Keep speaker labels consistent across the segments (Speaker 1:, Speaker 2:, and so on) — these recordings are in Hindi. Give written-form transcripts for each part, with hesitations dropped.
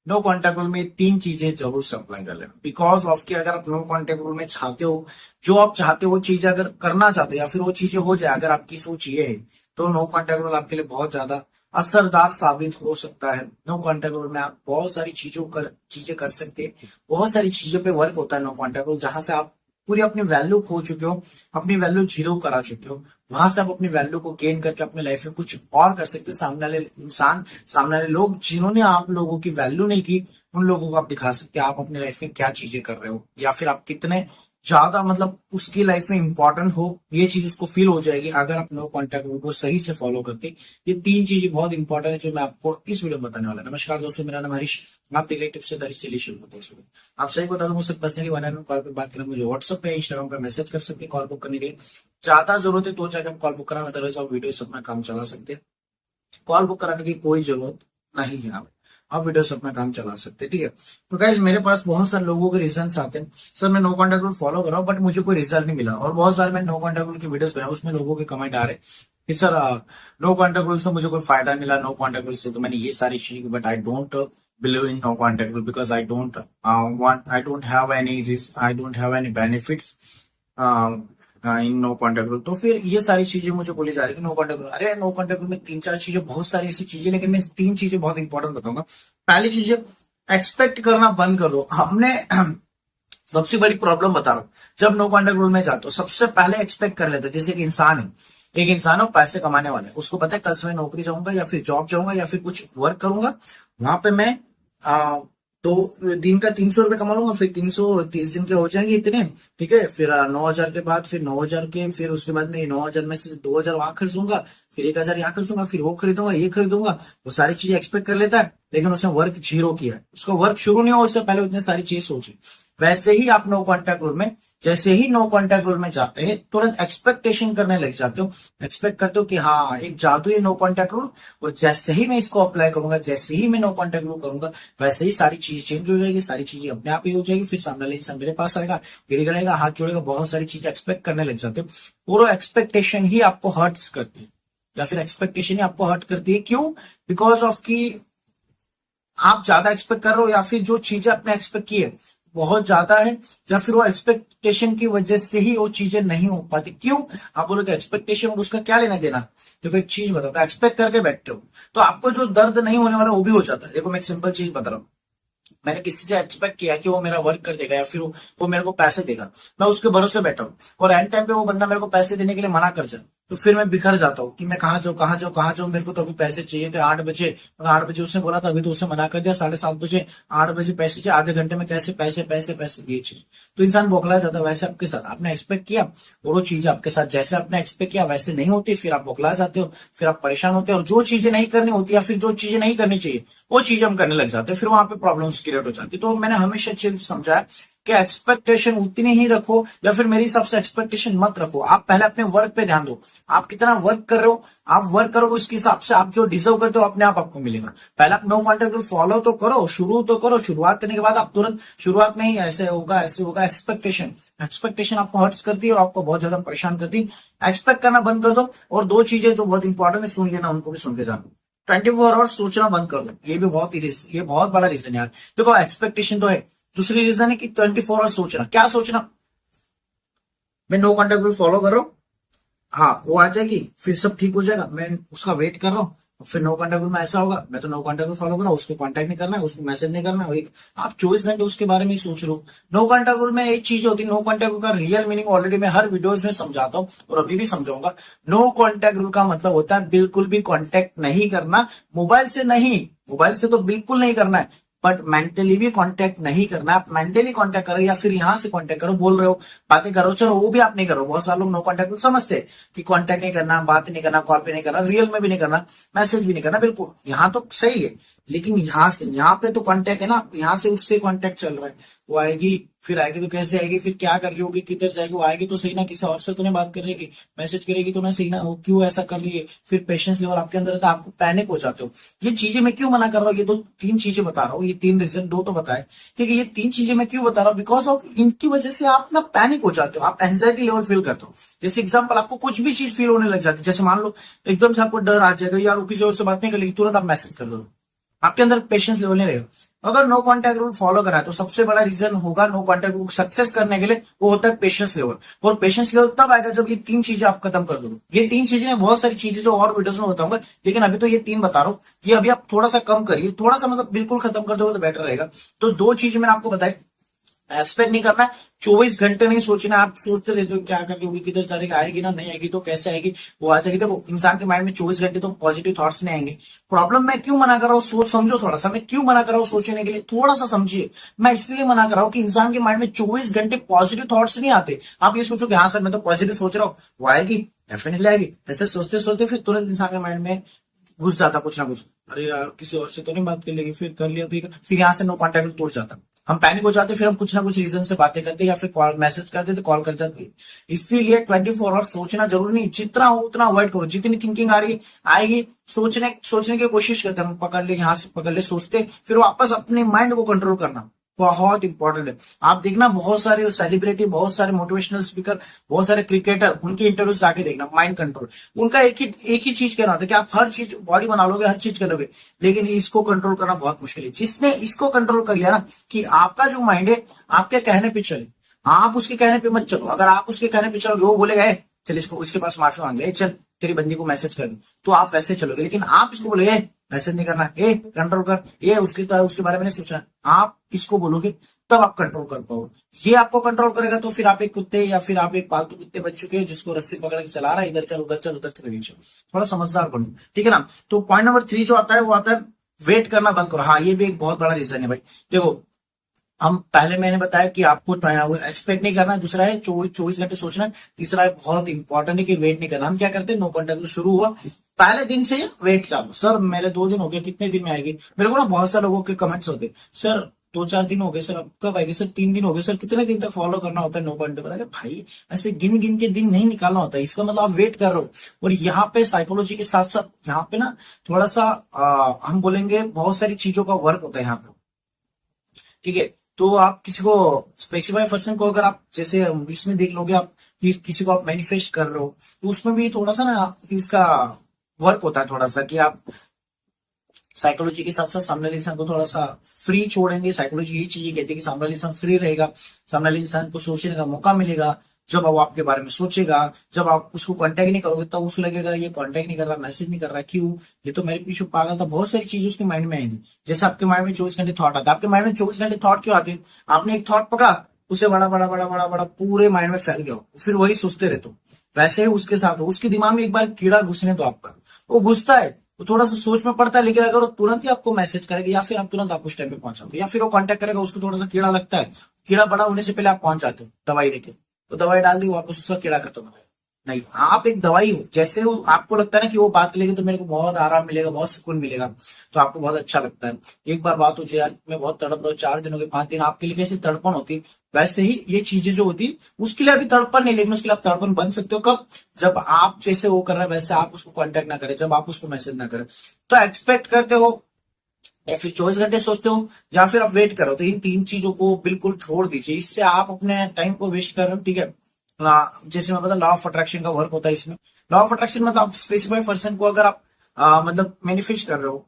Speaker 1: नो कॉन्टैक्ट रूल में तीन चीजें जरूर से अप्लाई कर लेना, बिकॉज ऑफ कि अगर आप नो कॉन्टैक्ट रूल में चाहते हो, जो आप चाहते हो वो चीजें अगर करना चाहते हो या फिर वो चीजें हो जाए, अगर आपकी सोच ये है, तो नो कॉन्टैक्ट रूल आपके लिए बहुत ज्यादा असरदार साबित हो सकता है। नो कॉन्टैक्ट रूल में आप बहुत सारी चीजें कर सकते हैं, बहुत सारी चीजों पे वर्क होता है नो कॉन्टैक्ट रूल, जहां से आप पूरी अपनी वैल्यू खो चुके हो, अपनी वैल्यू जीरो करा चुके हो, वहां से आप अपनी वैल्यू को गेन करके अपनी लाइफ में कुछ और कर सकते हैं। सामने वाले इंसान, सामने वाले लोग जिन्होंने आप लोगों की वैल्यू नहीं की, उन लोगों को आप दिखा सकते हैं आप अपनी लाइफ में क्या चीजें कर रहे हो, या फिर आप कितने ज्यादा मतलब उसकी लाइफ में इंपॉर्टेंट हो, ये चीज उसको फील हो जाएगी अगर आप नो कॉन्टैक्ट रूल को सही से फॉलो करते। ये तीन चीजें बहुत इंपॉर्टेंट है जो मैं आपको इस वीडियो में बताने वाला। नमस्कार दोस्तों, मेरा नाम हरीश, आप देख रहे टिप्स से हरीश। चलिए शुरू करते हैं। आप सही बता दूं, मुझसे पर्सनली वन कॉल पे बात करें, मुझे व्हाट्सएप पे, इंस्टाग्राम पे मैसेज कर सकते हैं कॉल बुक करने के लिए। ज्यादा जरूरत है तो जाकर आप कॉल बुक कराना, अदरवाइज आप वीडियो से अपना काम चला सकते हैं। कॉल बुक कराने की कोई जरूरत नहीं है, आप वीडियो से अपना काम चला सकते हैं, ठीक है। तो गाइज मेरे पास बहुत सारे लोगों के रीजन आते हैं, सर मैं नो कॉन्टैक्ट रूल फॉलो कर रहा हूँ बट मुझे कोई रिजल्ट नहीं मिला, और बहुत सारे मैंने नो कॉन्टैक्ट रूल की वीडियोस बनाए, उसमें लोगों के कमेंट आ रहे कि सर नो कॉन्टैक्ट रूल से मुझे कोई फायदा मिला, नो कॉन्टैक्ट रूल से तो मैंने ये सारी चीजें, but I don't believe in no contact rule because I don't have any benefits in no contact rule. तो फिर ये सारी चीजें मुझे बोली जा रही है कि नो कॉन्टैक्ट रूल, अरे नो कॉन्टैक्ट रूल में तीन चार चीजें, बहुत सारी ऐसी चीजें, लेकिन मैं तीन चीजें बहुत इंपॉर्टेंट बताऊंगा। पहली चीज, एक्सपेक्ट करना बंद कर दो। हमने सबसे बड़ी प्रॉब्लम बता रहा हूं, जब नो कॉन्टैक्ट रूल में जाते हो सबसे पहले एक्सपेक्ट कर लेते हो। जैसे एक इंसान है, एक इंसान हो पैसे कमाने वाला है, उसको पता है कल से मैं नौकरी जाऊंगा या फिर जॉब जाऊंगा या फिर कुछ वर्क करूंगा, वहां पे मैं तो दिन का 300 रुपये कमा लूंगा, फिर 330 दिन के हो जाएंगे इतने, ठीक है। फिर 9,000 के बाद, फिर 9,000 के, फिर उसके बाद में 9,000 में से 2,000 वहां खर्चूंगा, फिर 1,000 यहाँ खर्चूंगा, फिर वो खरीदूंगा, ये खरीदूंगा। वो सारी चीजें एक्सपेक्ट कर लेता है, लेकिन उसने वर्क जीरो किया है, उसका वर्क शुरू नहीं हुआ उससे पहले उतनी सारी चीज सोची। वैसे ही आप नो कॉन्टैक्ट रूल में, जैसे ही नो कॉन्टैक्ट रूल में जाते हैं, तुरंत एक्सपेक्टेशन करने लग जाते हो, एक्सपेक्ट करते हो कि हाँ एक जादू है नो कॉन्टैक्ट रूल, और जैसे ही मैं इसको अप्लाई करूंगा, जैसे ही मैं नो कॉन्टैक्ट रूल करूंगा, वैसे ही सारी चीजें चेंज हो जाएगी, सारी चीजें अपने आप ही हो जाएगी। फिर सामने वाले इंसान मेरे पास आएगा, गिड़गिड़ाएगा, हाथ जोड़ेगा, बहुत सारी चीजें एक्सपेक्ट करने लग जाते हो। पूरा एक्सपेक्टेशन ही आपको हर्ट्स करती है, या फिर एक्सपेक्टेशन ही आपको हर्ट करती है। क्यों? बिकॉज ऑफ की आप ज्यादा एक्सपेक्ट कर रहे हो, या फिर जो चीजें आपने एक्सपेक्ट की है बहुत ज्यादा है, या फिर वो एक्सपेक्टेशन की वजह से ही वो चीजें नहीं हो पाती। क्यों? आप बोलोगे एक्सपेक्टेशन और उसका क्या लेना देना। तो एक चीज बताता हूं, एक्सपेक्ट करके बैठते हो तो आपको जो दर्द नहीं होने वाला वो भी हो जाता है। देखो मैं एक सिंपल चीज बता रहा हूँ, मैंने किसी से एक्सपेक्ट किया कि वो मेरा वर्क कर देगा या फिर वो मेरे को पैसे देगा, मैं उसके भरोसे बैठा हूँ, और एंड टाइम पे वो बंदा मेरे को पैसे देने के लिए मना कर जाए, तो फिर मैं बिखर जाता हूँ कि मैं कहाँ जाऊँ कहाँ जाऊँ कहाँ जाऊँ। मेरे को तो अभी पैसे चाहिए थे 8 बजे, और 8 बजे उसने बोला था, अभी तो उसने मना कर दिया 7:30 बजे, 8 बजे पैसे चाहिए, आधे घंटे में कैसे पैसे पैसे पैसे ये चीज, तो इंसान बौखला जाता है। वैसे आपके साथ आपने एक्सपेक्ट किया और वो चीज आपके साथ जैसे आपने एक्सपेक्ट किया वैसे नहीं होती, फिर आप बौखला जाते हो, फिर आप परेशान होते हो, और जो चीजें नहीं करनी होती या फिर जो चीजें नहीं करनी चाहिए वो चीजें हम करने लग जाते हैं, फिर वहां पे प्रॉब्लम्स क्रिएट हो जाती है। तो मैंने हमेशा चीज समझा है कि एक्सपेक्टेशन उतनी ही रखो, या फिर मेरे हिसाब से एक्सपेक्टेशन मत रखो। आप पहले अपने वर्क पे ध्यान दो, आप कितना वर्क कर रहे हो, आप वर्क करोगे उसके हिसाब से आप जो डिजर्व करते हो अपने आप आपको मिलेगा। पहले आप नो कॉन्टैक्ट रूल फॉलो तो करो, शुरू तो करो, शुरुआत करने के बाद आप तुरंत शुरुआत में ही ऐसे होगा ऐसे होगा, एक्सपेक्टेशन आपको हर्ट्स करती है और आपको बहुत ज्यादा परेशान करती है। एक्सपेक्ट करना बंद कर दो, और दो चीजें जो बहुत इंपॉर्टेंट है सुन लेना, उनको भी सुन के जाना। 24 आवर्स सोचना बंद कर दो, ये बहुत बड़ा रीजन यार। देखो एक्सपेक्टेशन तो है, दूसरी रीजन है कि 24 आवर्स सोचना। क्या सोचना? मैं नो कॉन्टैक्ट रूल फॉलो कर रहा हूँ, हाँ वो आ जाएगी, फिर सब ठीक हो जाएगा, मैं उसका वेट कर रहा हूँ, फिर नो कॉन्टैक्ट रूल में ऐसा होगा, मैं तो नो कॉन्टैक्ट रूल फॉलो कर रहा हूँ, उसको कॉन्टैक्ट नहीं करना है, उसको मैसेज नहीं करना है, आप 24 घंटे उसके बारे में ही सोच रहे हो। नो कॉन्टैक्ट रूल में एक चीज होती है, नो कॉन्टैक्ट रूल का रियल मीनिंग ऑलरेडी मैं हर वीडियोज में समझाता हूँ और अभी भी समझाऊंगा। नो कॉन्टैक्ट रूल का मतलब होता है बिल्कुल भी कॉन्टैक्ट नहीं करना, मोबाइल से नहीं, मोबाइल से तो बिल्कुल नहीं करना है, बट मेंटली भी कांटेक्ट नहीं करना। आप मेंटली कांटेक्ट करो या फिर यहाँ से कांटेक्ट करो, बोल रहे हो बातें करो, चलो वो भी आप नहीं करो। बहुत सारे लोग नो कांटेक्ट समझते हैं कि कांटेक्ट नहीं करना, बात नहीं करना, कॉल पे नहीं करना, रियल में भी नहीं करना, मैसेज भी नहीं करना, बिल्कुल यहाँ तो सही है, लेकिन यहाँ से यहाँ पे तो कांटेक्ट है ना, यहाँ से उससे कांटेक्ट चल रहा है। वो आएगी, फिर आएगी तो कैसे आएगी, फिर क्या कर रही होगी, किधर जाएगी, वो आएगी तो सही ना, किसी और से तो नहीं बात कर रही है, मैसेज करेगी तो ना सही ना, वो क्यों ऐसा कर रही है, फिर पेशेंस लेवल आपके अंदर था, आपको पैनिक हो जाते हो। ये चीजें मैं क्यों मना कर रहा हूँ, ये दो तीन चीजें बता रहा हूँ, ये तीन रीजन, दो तो बताए, ठीक है। ये तीन चीजें मैं क्यों बता रहा हूँ, बिकॉज ऑफ इनकी वजह से आप ना पैनिक हो जाते हो, आप एंजाइटी लेवल फील करते हो। जैसे एग्जाम्पल, आपको कुछ भी चीज फील होने लग जाती है, जैसे मान लो एकदम से आपको डर आ जाएगा, यार वो किसी और से बात नहीं कर लेगी, तुरंत आप मैसेज कर दो, आपके अंदर पेशेंस लेवल नहीं रहेगा। अगर नो कॉन्टैक्ट रूल फॉलो करा है तो सबसे बड़ा रीजन होगा नो कॉन्टैक्ट रूल सक्सेस करने के लिए, वो होता है पेशेंस लेवल। और पेशेंस लेवल तब आएगा जब ये तीन चीजें आप खत्म कर दोगे। ये तीन चीजें, बहुत सारी चीजें जो और वीडियोस में बताऊंगा, लेकिन अभी तो ये तीन बता रहा हूँ कि अभी आप थोड़ा सा कम करिए, थोड़ा सा मतलब बिल्कुल खत्म कर दोगे तो बेटर रहेगा। तो दो चीजें मैंने आपको बताई, एक्सपेक्ट नहीं करना है, 24 घंटे नहीं सोचना। आप सोचते रहते हो क्या करके होगी, किधर चलेगी, आएगी ना, नहीं आएगी तो कैसे आएगी, वो आ जाएगी। देखो इंसान के माइंड में 24 घंटे तो पॉजिटिव थॉट्स नहीं आएंगे। प्रॉब्लम मैं क्यों मना कर रहा हूँ, सोच समझो थोड़ा सा, मैं क्यों मना कर रहा हूँ सोचने के लिए, थोड़ा सा समझिए। मैं इसलिए मना कर रहा हूँ कि इंसान के माइंड में 24 घंटे पॉजिटिव थॉट्स नहीं आते। आप ये सोचो कि हाँ सर मैं तो पॉजिटिव सोच रहा हूँ, वो आएगी, डेफिनेटली आएगी। ऐसे सोचते सोचते फिर तुरंत इंसान के माइंड में घुस जाता कुछ ना कुछ, अरे यार किसी और से तो नहीं बात कर लेगी, फिर कर लिया तो फिर यहाँ से नो कॉन्टैक्ट तोड़ जाता। हम पैनिक हो जाते, फिर हम कुछ ना कुछ रीजन से बातें करते या फिर कॉल मैसेज करते तो कॉल कर जाते। इसीलिए 24 आवर सोचना जरूरी नहीं, जितना हो उतना अवॉइड करो। जितनी थिंकिंग आ रही आएगी, सोचने सोचने की कोशिश करते, हम पकड़ ले यहाँ से पकड़ ले सोचते, फिर वापस अपने माइंड को कंट्रोल करना बहुत इंपॉर्टेंट है। आप देखना बहुत सारे सेलिब्रिटी, बहुत सारे मोटिवेशनल स्पीकर, बहुत सारे क्रिकेटर, उनके इंटरव्यूज जाके देखना, माइंड कंट्रोल। उनका एक ही चीज कहना होता है कि आप हर चीज बॉडी बना लोगे, हर चीज कर लोगे, लेकिन इसको कंट्रोल करना बहुत मुश्किल है। जिसने इसको कंट्रोल कर लिया ना, कि आपका जो माइंड है आपके कहने पे चले, आप उसके कहने पे मत चलो। अगर आप उसके कहने पे चलोगे, वो बोलेगा चल इसको उसके पास माफी मांग ले, चल तेरी बंदी को मैसेज कर दो, तो आप वैसे चलोगे। लेकिन आप इसको बोले मैसेज नहीं करना, कंट्रोल कर, उसके बारे में नहीं सोचना, आप इसको बोलोगे तब आप कंट्रोल कर पाओगे। ये आपको कंट्रोल करेगा तो फिर आप एक कुत्ते या फिर आप एक पालतू कुत्ते बन चुके हैं जिसको रस्सी पकड़ के चला रहा है, इधर चल उधर चल उधर चल, थोड़ा समझदार बनो, ठीक है ना। तो पॉइंट नंबर 3 जो आता है वो आता है वेट करना बंद करो। हाँ ये भी एक बहुत बड़ा रीजन है भाई। देखो हम पहले मैंने बताया कि आपको एक्सपेक्ट नहीं करना, दूसरा है 24 घंटे सोचना, तीसरा है बहुत इंपॉर्टेंट है कि वेट नहीं करना। हम क्या करते हैं, नो कॉन्टैक्ट शुरू हुआ पहले दिन से वेट चालू, सर मेरे 2 दिन हो गए, कितने दिन में आएगी। मेरे को ना बहुत सारे लोगों के कमेंट्स होते, सर 2-4 दिन हो गए सर, अब कब आएगी सर, 3 दिन हो गए सर, कितने दिन तक फॉलो करना होता है नो कॉन्टैक्ट। अरे भाई ऐसे गिन गिन के दिन नहीं निकालना होता है, इसका मतलब आप वेट कर रहे हो। और यहाँ पे साइकोलॉजी के साथ साथ यहाँ पे ना थोड़ा सा हम बोलेंगे बहुत सारी चीजों का वर्क होता है यहाँ पे, ठीक है। तो आप किसी को स्पेसिफाई पर्सन को अगर आप जैसे इसमें देख लोगे, आप किसी को आप मैनिफेस्ट कर रहे हो, तो उसमें भी थोड़ा सा ना इसका वर्क होता है थोड़ा सा, कि आप साइकोलॉजी के साथ साथ सामने वाले इंसान को थोड़ा सा फ्री छोड़ेंगे। साइकोलॉजी यही चीजें कहती है कि सामने वाले इंसान फ्री रहेगा, सामने वाले इंसान को सोचने का मौका मिलेगा। जब वो आपके बारे में सोचेगा, जब आप उसको कांटेक्ट नहीं करोगे तब उसको लगेगा ये कांटेक्ट नहीं कर रहा, मैसेज नहीं कर रहा, क्यों, ये तो मेरे पीछे पागल था। बहुत सारी चीजें उसके माइंड में आएंगी। जैसे आपके माइंड में 24 घंटे थॉट आता है, आपके माइंड में 24 घंटे थॉट क्यों आते हैं, आपने एक थॉट पकड़ा, उसे बड़ा बड़ा बड़ा बड़ा बड़ा पूरे माइंड में फैल गया, फिर वही सोचते रहते हो। वैसे ही उसके साथ हो, उसके दिमाग में एक बार कीड़ा घुसने दो आपका, वो घुसता है, वो थोड़ा सा सोच में पड़ता है, लेकिन अगर वो तुरंत ही आपको मैसेज करेगा या फिर आप तुरंत आप उस टाइम पे पहुंचाते हो या फिर वो कांटेक्ट करेगा, उसको थोड़ा सा कीड़ा लगता है, कीड़ा बड़ा होने से पहले आप पहुंच जाते हो दवाई लेके, तो दवाई डाल दी वापस उसका कीड़ा खत्म हो गया। नहीं, आप एक दवाई हो। जैसे वो आपको लगता है ना कि वो बात करेगी तो मेरे को बहुत आराम मिलेगा, बहुत सुकून मिलेगा, तो आपको बहुत अच्छा लगता है। एक बार बात होती है यार मैं बहुत तड़प रहा हूँ, 4 दिन हो गए, 5 दिन, आपके लिए कैसे तड़पन होती, वैसे ही ये चीजें जो होती उसके लिए अभी तड़पन नहीं, लेकिन उसके लिए आप तड़पन बन सकते हो कब, जब आप जैसे वो कर रहे हैं वैसे आप उसको कांटेक्ट ना करें, जब आप उसको मैसेज ना करें। तो एक्सपेक्ट करते हो या फिर 24 घंटे सोचते हो या फिर आप वेट करो, तो इन 3 चीजों को बिल्कुल छोड़ दीजिए। इससे आप अपने टाइम को वेस्ट कर रहे हो, ठीक है। जैसे मैं पता लॉ ऑफ अट्रैक्शन का वर्क होता है इसमें। लॉ ऑफ अट्रैक्शन मतलब आप स्पेसिफाइड पर्सन को अगर आप मतलब मैनिफेस्ट कर रहे हो,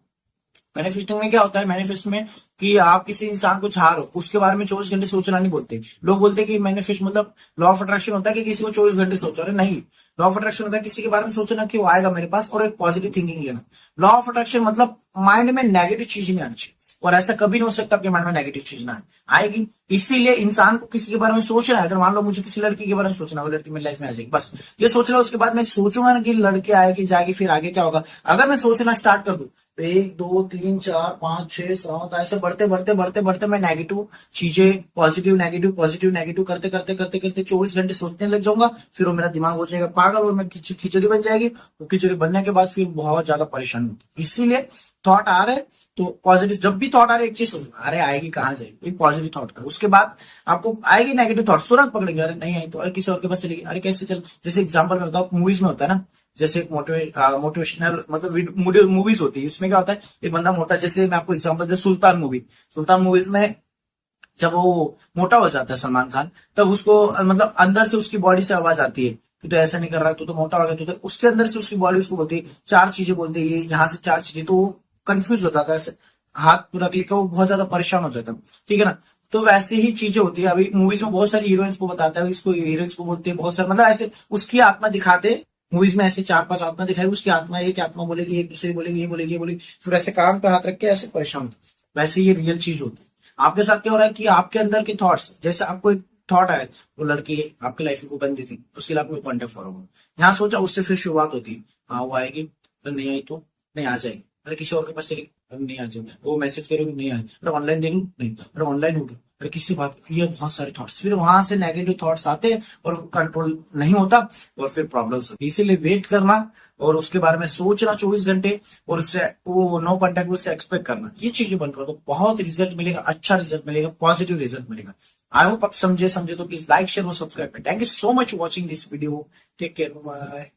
Speaker 1: मैनिफेस्टिंग में क्या होता है, मैनिफेस्ट में कि आप किसी इंसान को चाह रहे हो, उसके बारे में 24 घंटे सोचना नहीं बोलते लोग, बोलते हैं कि मैनिफेस्ट मतलब लॉ ऑफ अट्रैक्शन होता है कि किसी को 24 घंटे सोचो, अरे नहीं, लॉ ऑफ अट्रैक्शन होता है किसी के बारे में सोचना कि वो आएगा मेरे पास, और एक पॉजिटिव थिंकिंग लेना। लॉ ऑफ अट्रैक्शन मतलब माइंड में नेगेटिव चीज नहीं आनी चाहिए, और ऐसा कभी नहीं हो सकता आपके माइंड में नेगेटिव चीज ना आएगी। इसीलिए इंसान को किसी के बारे में सोचना है, अगर मान लो मुझे किसी लड़की के बारे में सोचना, वो लड़की मेरी लाइफ में आ जाएगी, बस ये सोच लो, उसके बाद मैं सोचूंगा ना कि लड़की आएगी जाएगी, फिर आगे क्या होगा। अगर मैं सोचना स्टार्ट कर दूं, 1 2 3 4 5 6 7 ऐसे बढ़ते बढ़ते बढ़ते बढ़ते मैं नेगेटिव चीजें पॉजिटिव नेगेटिव पॉजिटिव नेगेटिव करते करते करते करते 24 घंटे सोचने लग जाऊंगा, फिर वो मेरा दिमाग हो जाएगा पागल और मैं खिचड़ी बन जाएगी। वो खिचड़ी बनने के बाद फिर बहुत ज्यादा परेशानी होती। इसीलिए थॉट आ रहे तो पॉजिटिव, जब भी थॉट आ रहे एक चीज सोचो, अरे आएगी कहाँ जाएगी, एक पॉजिटिव थॉट कर, उसके बाद आपको आएगी नेगेटिव थॉट, तुरंत पकड़ेंगे, अरे नहीं आई तो अरे किसी और के पास चलेगी, अरे कैसे चल। जैसे एग्जांपल में बताओ, मूवीज में होता है ना, जैसे एक मोटिवेशनल मतलब मूवीज होती है, इसमें क्या होता है, एक बंदा मोटा, जैसे मैं आपको एग्जांपल दे, सुल्तान मूवीज में जब वो मोटा हो जाता है सलमान खान, तब उसको मतलब अंदर से उसकी बॉडी से आवाज आती है कि तो ऐसा नहीं कर रहा, तो मोटा हो गया, तो उसके अंदर से उसकी बॉडी उसको बोलती है 4 चीजें, बोलती है ये यहाँ से 4 चीजें, तो वो कंफ्यूज हो जाता है, हाथ रख लेकर वो बहुत ज्यादा परेशान हो जाता है, ठीक है ना। तो वैसे ही चीजें होती है। अभी मूवीज में बहुत सारी हीरोइंस को बताता है, इसको हीरोइंस को बोलते हैं बहुत सारे, मतलब ऐसे उसकी आत्मा दिखाते मूवीज में, ऐसे 4-5 आत्मा दिखाई, उसकी आत्मा एक आत्मा बोलेगी, एक दूसरे बोलेगी, ये बोलेगी, ये बोलेगी, फिर ऐसे कान पे हाथ रख के ऐसे परेशान होते हैं। वैसे ये रियल चीज होती है। आपके साथ क्या हो रहा है कि आपके अंदर के थॉट्स, जैसे आपको एक थॉट आया, वो लड़की आपकी लाइफ में को बंदी थी, उसके लिए आपको कॉन्टेक्ट फॉलो करो, यहाँ सोचा, उससे फिर शुरुआत होती है। हाँ वो आएगी, अगर नहीं आई तो नहीं आ जाएगी, अरे किसी और के पास चली, अरे नहीं आ जाएगी, वो मैसेज करेगी, नहीं आए, अरे ऑनलाइन देख लूं, नहीं, अरे ऑनलाइन होगी, अरे किससे बात, ये बहुत सारे थॉट्स, फिर वहां से नेगेटिव थॉट्स आते हैं और कंट्रोल नहीं होता और फिर प्रॉब्लम्स होती है। इसीलिए वेट करना और उसके बारे में सोचना 24 घंटे, और उससे वो नो कॉन्टेक्ट से एक्सपेक्ट करना, ये चीजें बंद करो तो बहुत रिजल्ट मिलेगा, अच्छा रिजल्ट मिलेगा, पॉजिटिव रिजल्ट मिलेगा। आई होप आप समझे तो प्लीज लाइक शेयर और subscribe. Thank you so much watching this video. Take care, bye.